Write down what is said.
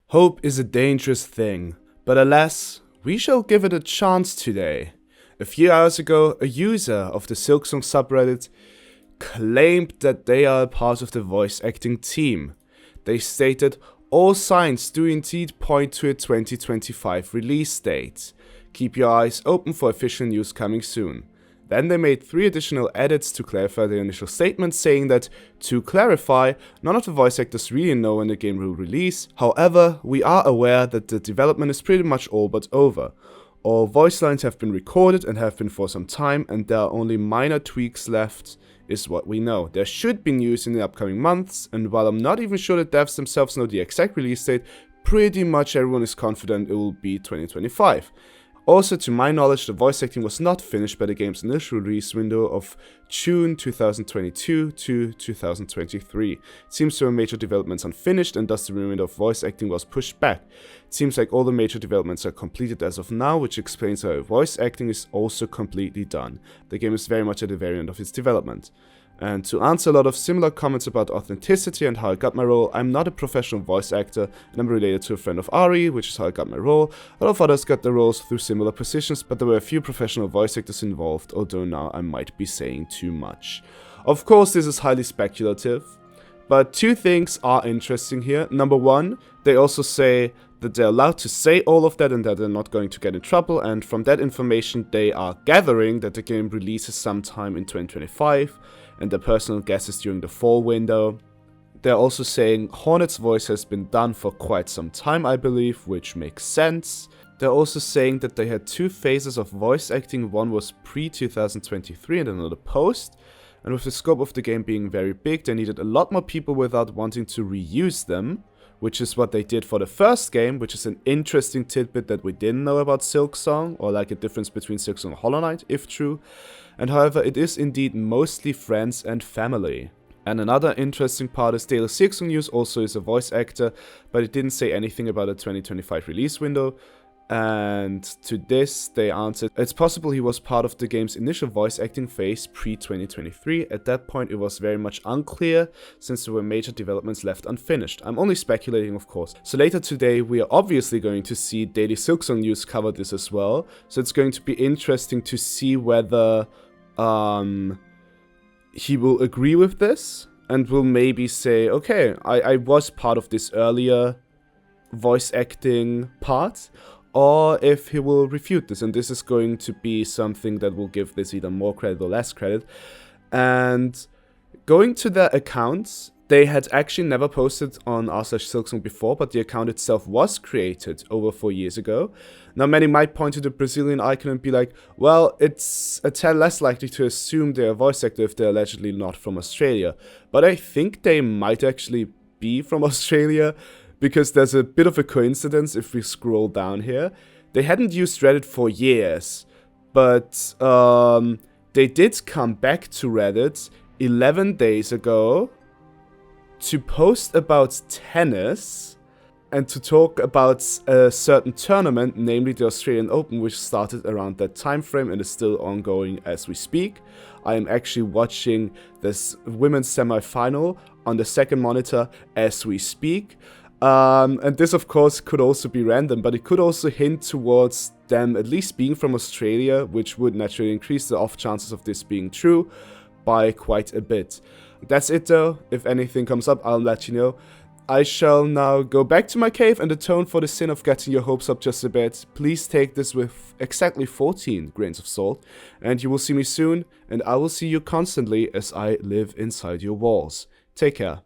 Hope is a dangerous thing, but alas, we shall give it a chance today. A few hours ago, a user of the Silksong subreddit claimed that they are a part of the voice acting team. They stated, "All signs do indeed point to a 2025 release date. Keep your eyes open for official news coming soon." Then they made 3 additional edits to clarify their initial statement, saying that, to clarify, none of the voice actors really know when the game will release. However, we are aware that the development is pretty much all but over. All voice lines have been recorded and have been for some time, and there are only minor tweaks left, is what we know. There should be news in the upcoming months, and while I'm not even sure the devs themselves know the exact release date, pretty much everyone is confident it will be 2025. Also, to my knowledge, the voice acting was not finished by the game's initial release window of June 2022 to 2023. It seems there were major developments unfinished, and thus the remainder of voice acting was pushed back. It seems like all the major developments are completed as of now, which explains how voice acting is also completely done. The game is very much at the very end of its development. And to answer a lot of similar comments about authenticity and how I got my role, I'm not a professional voice actor, and I'm related to a friend of Ari, which is how I got my role. A lot of others got their roles through similar positions, but there were a few professional voice actors involved, although now I might be saying too much. Of course, this is highly speculative, but 2 things are interesting here. Number 1, they also say that they're allowed to say all of that and that they're not going to get in trouble, and from that information they are gathering that the game releases sometime in 2025, and their personal guesses during the fall window. They're also saying Hornet's voice has been done for quite some time, I believe, which makes sense. They're also saying that they had 2 phases of voice acting, one was pre-2023 and another post, and with the scope of the game being very big, they needed a lot more people without wanting to reuse them, which is what they did for the first game, which is an interesting tidbit that we didn't know about Silksong, or like a difference between Silksong and Hollow Knight, if true. And however, it is indeed mostly friends and family. And another interesting part is Daily Silksong News also is a voice actor, but it didn't say anything about a 2025 release window. And to this, they answered, it's possible he was part of the game's initial voice acting phase pre-2023. At that point, it was very much unclear, since there were major developments left unfinished. I'm only speculating, of course. So later today, we are obviously going to see Daily Silksong News cover this as well. So it's going to be interesting to see whether he will agree with this, and will maybe say, okay, I was part of this earlier voice acting part, or if he will refute this, and this is going to be something that will give this either more credit or less credit. And going to their accounts, they had actually never posted on r/Silksong before, but the account itself was created over 4 years ago. Now, many might point to the Brazilian icon and be like, well, it's a tad less likely to assume they're a voice actor if they're allegedly not from Australia. But I think they might actually be from Australia, because there's a bit of a coincidence if we scroll down here. They hadn't used Reddit for years, but they did come back to Reddit 11 days ago to post about tennis and to talk about a certain tournament, namely the Australian Open, which started around that time frame and is still ongoing as we speak. I am actually watching this women's semi-final on the second monitor as we speak. And this, of course, could also be random, but it could also hint towards them at least being from Australia, which would naturally increase the off chances of this being true by quite a bit. That's it though. If anything comes up, I'll let you know. I shall now go back to my cave and atone for the sin of getting your hopes up just a bit. Please take this with exactly 14 grains of salt, and you will see me soon, and I will see you constantly as I live inside your walls. Take care.